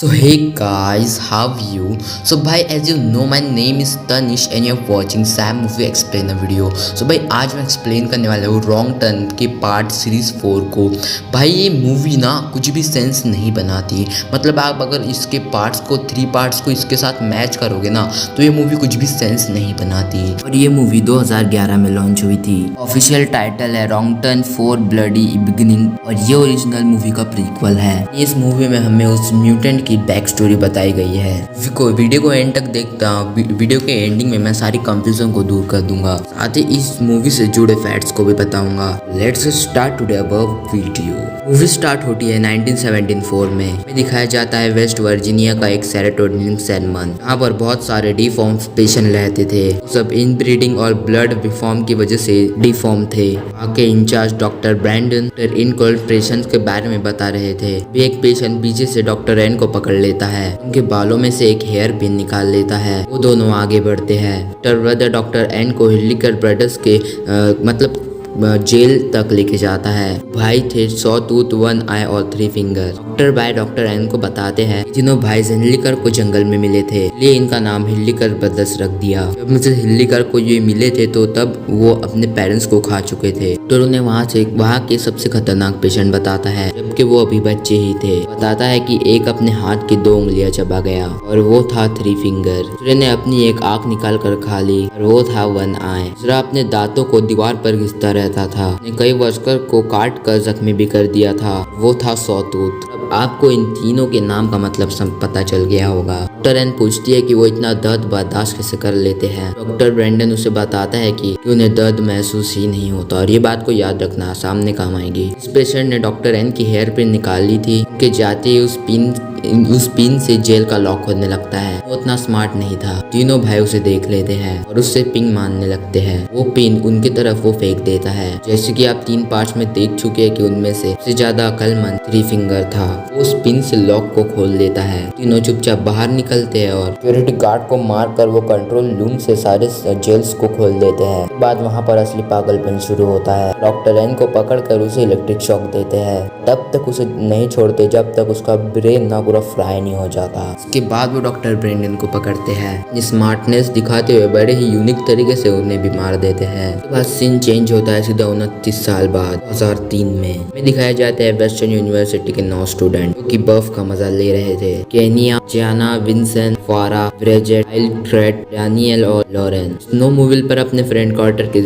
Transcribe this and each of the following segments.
So hey guys, how are you? So भाई as you know my name is Tanish and you're watching Sam Movie Explainer video. So भाई आज मैं explain करने वाला हूँ wrong turn के part series 4 को। भाई ये मूवी ना कुछ भी सेंस नहीं बनाती। मतलब आप अगर इसके पार्ट्स को 3 पार्ट्स को इसके साथ मैच करोगे ना तो ये मूवी कुछ भी सेंस नहीं बनाती। और ये मूवी 2011 में लॉन्च हुई थी। ऑफिशियल टाइटल है रॉन्ग टर्न 4 ब्लडी बिगिनिंग और ये ओरिजिनल मूवी का प्रीक्वल है। इस मूवी में हमें उस म्यूटेंट की बैक स्टोरी बताई गई है। वीडियो को एंड तक देखता हूँ। वीडियो के एंडिंग में मैं सारी कंफ्यूजन को दूर कर दूंगा, साथ ही इस मूवी से जुड़े फैक्ट्स को भी बताऊंगा। Let's start today above video. Movie start होती है 1974 में दिखाया जाता है वेस्ट वर्जीनिया का एक सेरोटोनिन सेनमन। यहाँ पर बहुत सारे डिफॉर्म पेशेंट रहते थे। सब इनब्रीडिंग और ब्लड डिफॉर्म की वजह से डिफॉर्म थे। वहाँ के इंचार्ज डॉक्टर ब्रैंडन इनको पेशेंट के बारे में बता रहे थे। एक पेशेंट पीछे से डॉक्टर एन को पकड़ लेता है, उनके बालों में से एक हेयर पिन निकाल लेता है। वो दोनों आगे बढ़ते हैं। डॉक्टर एन को हिल्लिकर ब्रदर्स के मतलब जेल तक लेके जाता है। भाई थे 100 टूथ 1 आई और 3 फिंगर। डॉक्टर एन को बताते हैं तीनों भाई हिल्लिकर को जंगल में मिले थे, इसलिए इनका नाम हिल्लिकर ब्रदर्स रख दिया। जब मुझे हिल्लिकर को ये मिले थे तो तब वो अपने पेरेंट्स को खा चुके थे। तो उन्हें वहाँ के सबसे खतरनाक पेशेंट बताता है, जबकि वो अभी बच्चे ही थे। बताता है कि एक अपने हाथ की 2 उंगलियां चबा गया और वो था 3 फिंगर। दूसरे ने अपनी एक आंख निकाल कर खा ली और वो था 1 आई। दूसरा अपने दांतों को दीवार पर घिसता रहता था। कई वर्कर को काट कर जख्मी भी कर दिया था, वो था सॉटूथ। अब आपको इन तीनों के नाम का मतलब सब पता चल गया होगा। डॉक्टर एन पूछती है कि वो इतना दर्द बर्दाश्त कैसे कर लेते हैं। डॉक्टर ब्रैंडन उसे बताता है कि उन्हें दर्द महसूस ही नहीं होता और ये बात को याद रखना, सामने काम आएगी। इस पेशेंट ने डॉक्टर एन की हेयर पिन निकाल ली थी। उनके जाते ही उस पिन से जेल का लॉक होने लगता है। वो उतना स्मार्ट नहीं था। तीनों भाई उसे देख लेते हैं और उससे पिंग मारने लगते हैं। वो पिन उनकी तरफ वो फेंक देता है। जैसे कि आप 3 पार्ट्स में देख चुके हैं कि उनमें से सबसे ज्यादा अक्लमंद 3 फिंगर था। वो उस पिन से लॉक को खोल देता है। तीनों चुपचाप बाहर निकलते हैं और सिक्योरिटी गार्ड को मारकर वो कंट्रोल रूम से सारे जेल्स को खोल देते हैं। बाद वहाँ पर असली पागलपन शुरू होता है। डॉक्टर एन को पकड़कर उसे इलेक्ट्रिक शॉक देते हैं। तब तक उसे नहीं छोड़ते जब तक उसका ब्रेन ना पूरा फ्राई नहीं हो जाता। इसके बाद वो डॉक्टर ब्रैंडन को पकड़ते हैं। स्मार्टनेस दिखाते हुए बड़े ही यूनिक तरीके से उन्हें भी मार देते हैं। उसके बाद सीन चेंज होता है सीधा 29 साल बाद 2003 में दिखाया जाता है वेस्टर्न यूनिवर्सिटी के 9 स्टूडेंट जो कि बर्फ का मजा ले रहे थे। केनिया, जियाना, विंसेंट, फारा, ब्रेजेट, एल्फ्रेड, डैनियल और लॉरेंस स्नो मूविल पर अपने फ्रेंड कार्टर के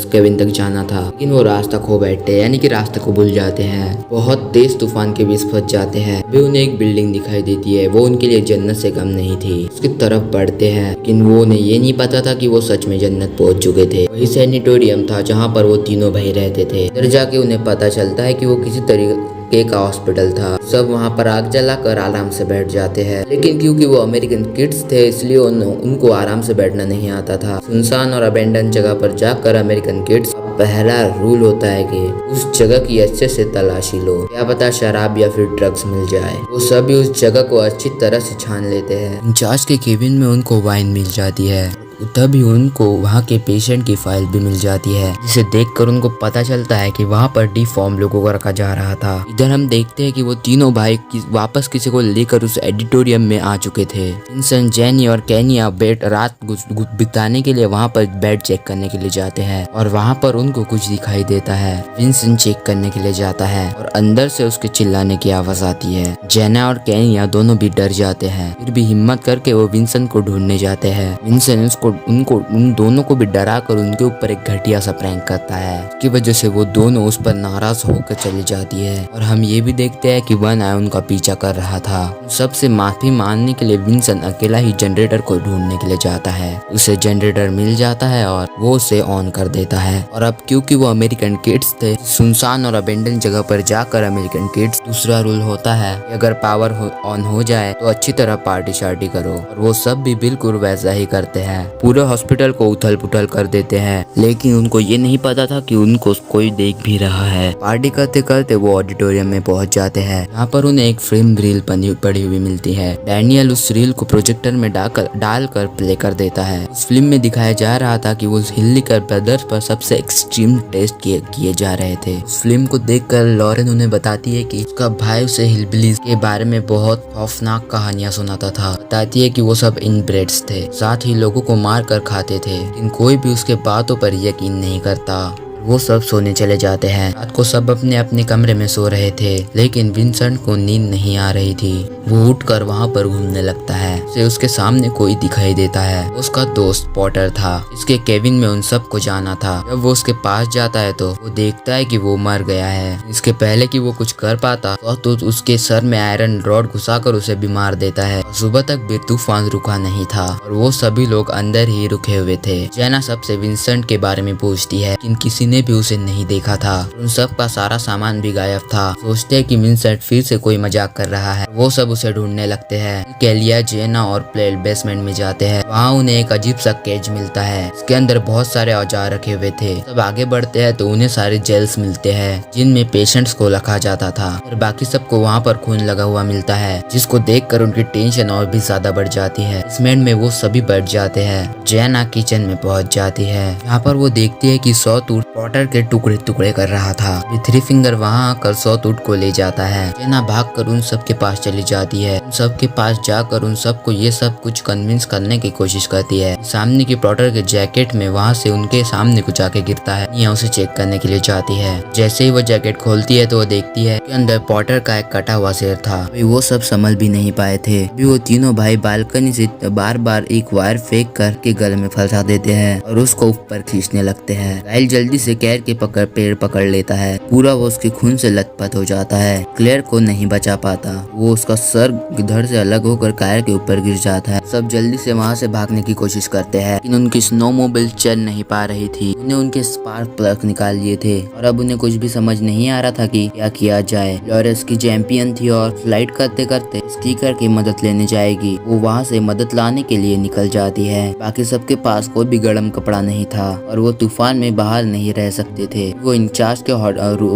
केबिन तक जाना था, लेकिन वो रास्ता खो बैठते यानी कि रास्ते को भूल जाते हैं। बहुत तेज तूफान के बीच फंस जाते हैं। अभी उन्हें एक बिल्डिंग दिखाई देती है। वो उनके लिए जन्नत से कम नहीं थी। उसकी तरफ बढ़ते हैं, लेकिन वो उन्हें ये नहीं पता था कि वो सच में जन्नत पहुंच चुके थे। वही सैनिटोरियम था जहाँ पर वो तीनों भाई रहते थे। इधर जाके उन्हें पता चलता है कि वो किसी तरीके का हॉस्पिटल था। सब वहाँ पर आग जलाकर आराम से बैठ जाते हैं, लेकिन क्योंकि वो अमेरिकन किड्स थे इसलिए उनको आराम से बैठना नहीं आता था। सुनसान और अबेंडन जगह पर जाकर अमेरिकन किड्स पहला रूल होता है कि उस जगह की अच्छे से तलाशी लो, क्या पता शराब या फिर ड्रग्स मिल जाए। वो सभी उस जगह को अच्छी तरह से छान लेते हैं। इंचार्ज के केबिन में उनको वाइन मिल जाती है। तभी उनको वहाँ के पेशेंट की फाइल भी मिल जाती है, जिसे देखकर उनको पता चलता है कि वहाँ पर डिफॉर्म लोगों को रखा जा रहा था। इधर हम देखते हैं कि वो तीनों भाई वापस किसी को लेकर उस एडिटोरियम में आ चुके थे। विंसेंट, जेनी और केनिया रात बिताने के लिए वहाँ पर बेड चेक करने के लिए जाते हैं और वहाँ पर उनको कुछ दिखाई देता है। विंसेंट चेक करने के लिए जाता है और अंदर से उसके चिल्लाने की आवाज आती है। जेना और केनिया दोनों भी डर जाते हैं, फिर भी हिम्मत करके वो विंसेंट को ढूंढने जाते हैं। विंसेंट उन दोनों को भी डरा कर उनके ऊपर एक घटिया सा प्रैंक करता है। इसकी वजह से वो दोनों उस पर नाराज होकर चली जाती है और हम ये भी देखते हैं कि 1 आई उनका पीछा कर रहा था। सबसे माफी मांगने के लिए विंसेंट अकेला ही जनरेटर को ढूंढने के लिए जाता है। उसे जनरेटर मिल जाता है और वो उसे ऑन कर देता है। और अब क्योंकि वो अमेरिकन किड्स थे, सुनसान और अबेंडन जगह पर जाकर अमेरिकन किड्स दूसरा रूल होता है कि अगर पावर ऑन हो जाए तो अच्छी तरह पार्टी शार्टी करो, और वो सब भी बिल्कुल वैसा ही करते हैं। पूरे हॉस्पिटल को उथल पुथल कर देते हैं, लेकिन उनको ये नहीं पता था कि उनको कोई देख भी रहा है। पार्टी करते करते वो ऑडिटोरियम में पहुंच जाते हैं। यहाँ पर उन्हें एक फिल्म रील पड़ी हुई मिलती है। डैनियल उस रील को प्रोजेक्टर में डालकर प्ले कर देता है। उस फिल्म में दिखाया जा रहा था कि वो हिल्लीकर ब्रदर्स पर सबसे एक्सट्रीम टेस्ट किए जा रहे थे। उस फिल्म को देखकर लॉरेन उन्हें बताती है कि उसका भाई उसे हिलबिलीज के बारे में बहुत खौफनाक कहानियां सुनाता था। बताती है कि वो सब इनब्रेड्स थे, साथ ही लोगों को मार कर खाते थे, लेकिन कोई भी उसके बातों पर यकीन नहीं करता। वो सब सोने चले जाते हैं। रात को सब अपने अपने कमरे में सो रहे थे, लेकिन विंसेंट को नींद नहीं आ रही थी। वो उठकर वहाँ पर घूमने लगता है। उसे उसके सामने कोई दिखाई देता है। उसका दोस्त पॉटर था। इसके केविन में उन सबको जाना था। जब वो उसके पास जाता है तो वो देखता है कि वो मर गया है। इसके पहले कि वो कुछ कर पाता तो उसके सर में आयरन रॉड घुसाकर उसे बीमार देता है। सुबह तक भी तूफान रुका नहीं था और वो सभी लोग अंदर ही रुके हुए थे। जेना सबसे विंसेंट के बारे में पूछती है, लेकिन किसी ने भी उसे नहीं देखा था। उन सब का सारा सामान भी गायब था। सोचते हैं कि विंसेंट फिर से कोई मजाक कर रहा है। वो सब उसे ढूंढने लगते हैं। केलिया, जेना और प्लेल बेसमेंट में जाते हैं। वहाँ उन्हें एक अजीब सा केज मिलता है। इसके अंदर बहुत सारे औजार रखे हुए थे। सब आगे बढ़ते हैं तो उन्हें सारे जेल्स मिलते हैं जिनमें पेशेंट्स को रखा जाता था, और बाकी सबको वहाँ पर खून लगा हुआ मिलता है, जिसको देखकर उनकी टेंशन और भी ज्यादा बढ़ जाती है। बेसमेंट में वो सभी बैठ जाते हैं। जेना किचन में पहुंच जाती है। यहाँ पर वो देखती है कि सॉटूथ पॉटर के टुकड़े टुकड़े कर रहा था। थ्री फिंगर वहाँ आकर सॉटूथ को ले जाता है। जेना भागकर उन सब के पास चली जाती है। उन सब के पास जाकर उन सबको ये सब कुछ कन्विंस करने की कोशिश करती है। सामने की पॉटर के जैकेट में वहाँ से उनके सामने कुछ आके गिरता है। निया उसे चेक करने के लिए जाती है। जैसे ही वो जैकेट खोलती है तो वो देखती है कि अंदर पॉटर का एक कटा हुआ सिर था। अभी वो सब संभल भी नहीं पाए थे। अभी वो तीनों भाई बालकनी से बार बार एक वायर फेंक करके गले में फंसा देते हैं और उसको ऊपर खींचने लगते हैं। गाइल जल्दी से क्लेयर के पेड़ पकड़ लेता है। पूरा वो उसके खून से लथपथ हो जाता है। क्लेयर को नहीं बचा पाता। वो उसका सर धड़ से अलग होकर कायर के ऊपर गिर जाता है। सब जल्दी से वहाँ से भागने की कोशिश करते हैं, लेकिन उनकी स्नोमोबाइल चल नहीं पा रही थी। उन्हें उनके स्पार्क प्लग निकाल लिए थे और अब उन्हें कुछ भी समझ नहीं आ रहा था कि क्या किया जाए। लॉरेंस की चैंपियन थी और फ्लाइट करते करते स्टीकर की मदद लेने जाएगी। वो वहाँ से मदद लाने के लिए निकल जाती है। बाकी सबके पास कोई भी गर्म कपड़ा नहीं था और वो तूफान में बाहर नहीं रह सकते थे। वो इंचार्ज के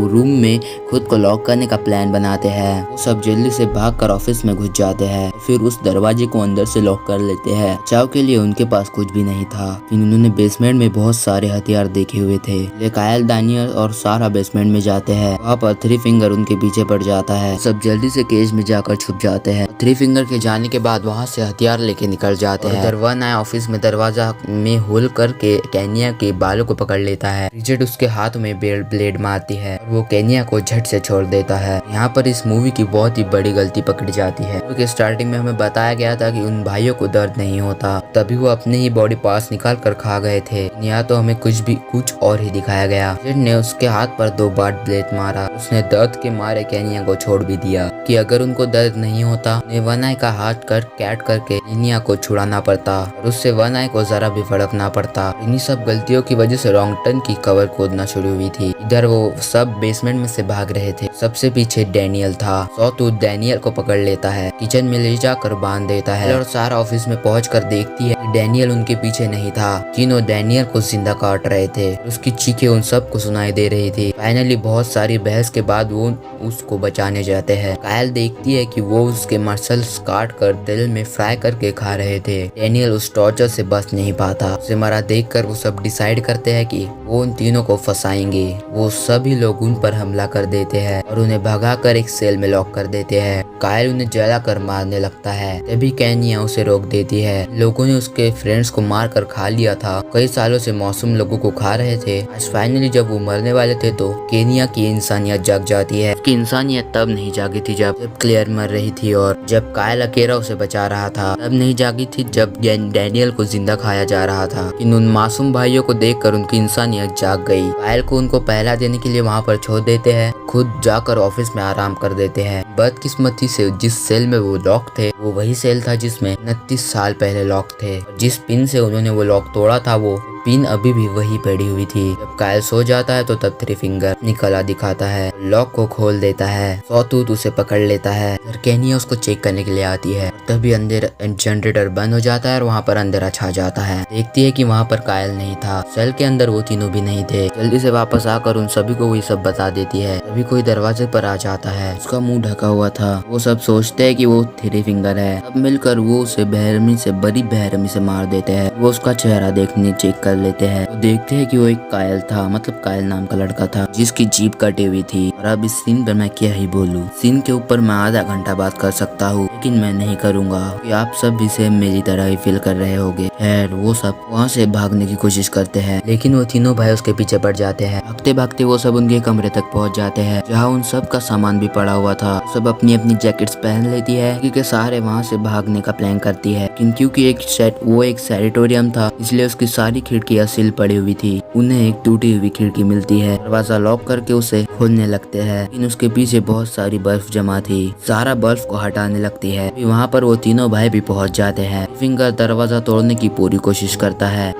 रूम में खुद को लॉक करने का प्लान बनाते हैं। वो सब जल्दी से भागकर ऑफिस में घुस जाते हैं, फिर उस दरवाजे को अंदर से लॉक कर लेते हैं। बचाव के लिए उनके पास कुछ भी नहीं था। फिर उन्होंने बेसमेंट में बहुत सारे हथियार देखे हुए थे। कायल, दानियल और सारा बेसमेंट में जाते हैं। वहाँ पर थ्री फिंगर उनके पीछे पड़ जाता है। सब जल्दी से केज में जाकर छुप जाते हैं। थ्री फिंगर के जाने के बाद वहाँ से हथियार लेके निकल जाते हैं। दरवान आया ऑफिस में दरवाजा में होल करके केनिया के बालों को पकड़ लेता है। रिचर्ड उसके हाथ में ब्लेड मारती है और वो केनिया को झट से छोड़ देता है। यहाँ पर इस मूवी की बहुत ही बड़ी गलती पकड़ी जाती है, क्योंकि स्टार्टिंग में हमें बताया गया था कि उन भाइयों को दर्द नहीं होता, तभी वो अपने ही बॉडी पार्ट्स निकाल कर खा गए थे। यहाँ तो हमें कुछ और ही दिखाया गया। रिचर्ड ने उसके हाथ पर 2 बार ब्लेड मारा। उसने दर्द के मारे केनिया को छोड़ भी दिया कि अगर उनको दर्द नहीं होता उन्हें वन आई का हाथ कैट करके केनिया को छुड़ाना पड़ता और उससे वन आई को जरा भी फर्क ना पड़ता। इन्हीं सब गलतियों की वजह से रॉन्ग टर्न की कवर खोदना शुरू हुई थी। इधर वो सब बेसमेंट में से भाग रहे थे। सबसे पीछे डैनियल था। सॉटूथ डैनियल को पकड़ लेता है, किचन में ले जाकर बांध देता है और सारा ऑफिस में पहुंचकर देखती है कि डैनियल उनके पीछे नहीं था। तीनों डैनियल को जिंदा काट रहे थे। उसकी चीखें उन सबको सुनाई दे रही थी। फाइनली बहुत सारी बहस के बाद वो उसको बचाने जाते हैं। कायल देखती है कि वो उसके मसल्स काट कर तेल में फ्राई करके खा रहे थे। डैनियल उस टॉर्चर से बच नहीं पाता। उसे मरा देखकर वो सब डिसाइड करते हैं कि वो उन तीनों को फंसाएंगे। वो सभी लोग उन पर हमला कर देते हैं और उन्हें भगाकर एक सेल में लॉक कर देते हैं। कायल उन्हें जलाकर मारने लगता है, तभी केनिया उसे रोक देती है। लोगों ने उसके फ्रेंड्स को मार कर खा लिया था। कई सालों से मासूम लोगों को खा रहे थे। आज फाइनली जब वो मरने वाले थे तो केनिया की इंसानियत जाग जाती है। उसकी इंसानियत तब नहीं जागी थी जब क्लेयर मर रही थी और जब कायल अकेला उसे बचा रहा था। तब नहीं जागी थी जब डैनियल को जिंदा खाया जा रहा था। इन उन मासूम भाइयों को देखकर उनकी इंसानियत जाग गई। कायल को उनको पहला देने के लिए वहाँ पर छोड़ देते हैं, खुद जाकर ऑफिस में आराम कर देते हैं। बदकिस्मती से जिस सेल में वो लॉक थे वो वही सेल था जिसमें 29 साल पहले लॉक थे। जिस पिन से उन्होंने वो लॉक तोड़ा था वो पिन अभी भी वही पड़ी हुई थी। जब कायल सो जाता है तो तब थ्री फिंगर निकला दिखाता है, लॉक को खोल देता है। सॉटूथ उसे पकड़ लेता है। केनिया उसको चेक करने के लिए आती है, तभी अंधेरा जनरेटर बंद हो जाता है और वहाँ पर अंधेरा छा जाता है। देखती है कि वहाँ पर कायल नहीं था, सेल के अंदर वो तीनों भी नहीं थे। जल्दी से वापस आकर उन सभी को वही सब बता देती है। तभी कोई दरवाजे पर आ जाता है, उसका मुंह ढका हुआ था। वो सब सोचते हैं कि वो थ्री फिंगर है। अब मिलकर वो उसे बेरहमी से बड़ी बेरहमी से मार देते हैं। वो उसका चेहरा देखने चेक कर लेते हैं, तो देखते हैं कि वो एक कायल था, मतलब कायल नाम का लड़का था जिसकी जीभ कटी हुई थी। और अब इस सीन पर मैं क्या ही बोलूं। सीन के ऊपर मैं आधा घंटा बात कर सकता हूँ, लेकिन मैं नहीं करूंगा कि आप सब भी सेम मेरी तरह ही फील कर रहे होगे। खैर वो सब वहाँ से भागने की कोशिश करते हैं, लेकिन वो तीनों भाई उसके पीछे पड़ जाते हैं। भागते भागते वो सब उनके कमरे तक पहुँच जाते हैं, जहाँ उन सब का सामान भी पड़ा हुआ था। सब अपनी अपनी जैकेट्स पहन लेती है, क्योंकि सारे वहाँ से भागने का प्लान करती है। क्योंकि एक सैनिटोरियम था, इसलिए उसकी सारी खिड़कियाँ सील पड़ी हुई थी। उन्हें एक टूटी हुई खिड़की मिलती है, दरवाजा लॉक करके उसे खोलने लगते हैं, लेकिन उसके पीछे बहुत सारी बर्फ जमा थी। सारा बर्फ को हटाने लगती है। वहाँ पर वो तीनों भाई भी पहुँच जाते हैं। फिंगर दरवाजा तोड़ने की पूरी कोशिश करता है,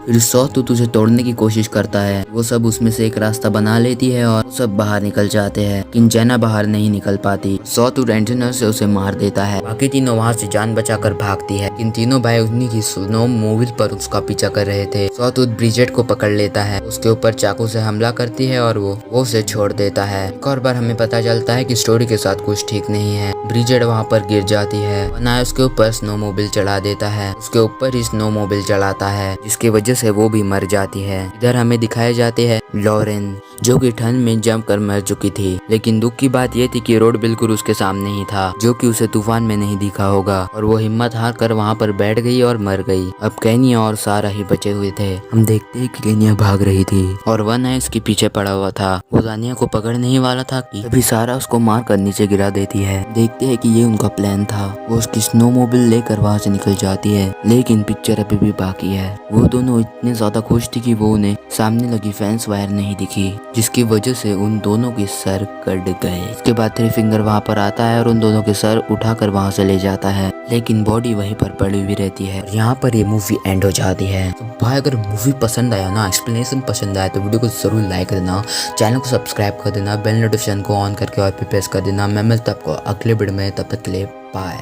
फिर सॉटूथ उसे तोड़ने की कोशिश करता है। वो सब उसमें से एक रास्ता बना लेती है और सब बाहर निकल जाते हैं, लेकिन जेना बाहर नहीं निकल पाती। सॉटूथ एंटेनर से उसे मार देता है। बाकी तीनों वहाँ से जान बचाकर भागती है, लेकिन तीनों भाई उन्हीं की स्नोमोबिल पर उसका पीछा कर रहे थे। सॉटूथ ब्रिजेट को पकड़ लेता है, उसके ऊपर चाकू से हमला करती है और वो उसे छोड़ देता है। एक और बार हमें पता चलता है कि स्टोरी के साथ कुछ ठीक नहीं है। ब्रिजेट वहाँ पर गिर जाती है, वनाया उसके ऊपर स्नोमोबिल चढ़ा देता है, उसके ऊपर ही स्नोमोबिल चढ़ाता है, जिसकी वजह से वो भी मर जाती है। इधर हमें दिखाए जाते हैं लॉरेन, जो कि ठंड में जम कर मर चुकी थी। लेकिन दुख की बात यह थी कि रोड बिल्कुल उसके सामने ही था, जो कि उसे तूफान में नहीं दिखा होगा, और वो हिम्मत हार कर वहाँ पर बैठ गई और मर गई। अब केनिया और सारा ही बचे हुए थे। हम देखते हैं कि केनिया भाग रही थी और वन है उसके पीछे पड़ा हुआ था। वो दानिया को पकड़ने ही वाला था कि तभी सारा उसको मार कर नीचे गिरा देती है। देखते हैं कि ये उनका प्लान था। वो उसकी स्नोमोबिल लेकर वहाँ से निकल जाती है, लेकिन पिक्चर अभी भी बाकी है। वो दोनों इतने ज्यादा खुश थी कि वो उन्हें सामने लगी फेंस वायर नहीं दिखी, जिसकी वजह से उन दोनों के सर कट गए। इसके बाद थ्री फिंगर वहाँ पर आता है और उन दोनों के सर उठाकर वहाँ से ले जाता है, लेकिन बॉडी वहीं पर पड़ी हुई रहती है। यहाँ पर ये मूवी एंड हो जाती है। तो भाई अगर मूवी पसंद आया ना, एक्सप्लेनेशन पसंद आया, तो वीडियो को जरूर लाइक कर देना, चैनल को सब्सक्राइब कर देना, बेल नोटिफिकेशन को ऑन करके और प्रेस कर देना। मैं मिलता आपको अगले वीडियो में, तब तक के लिए बाय।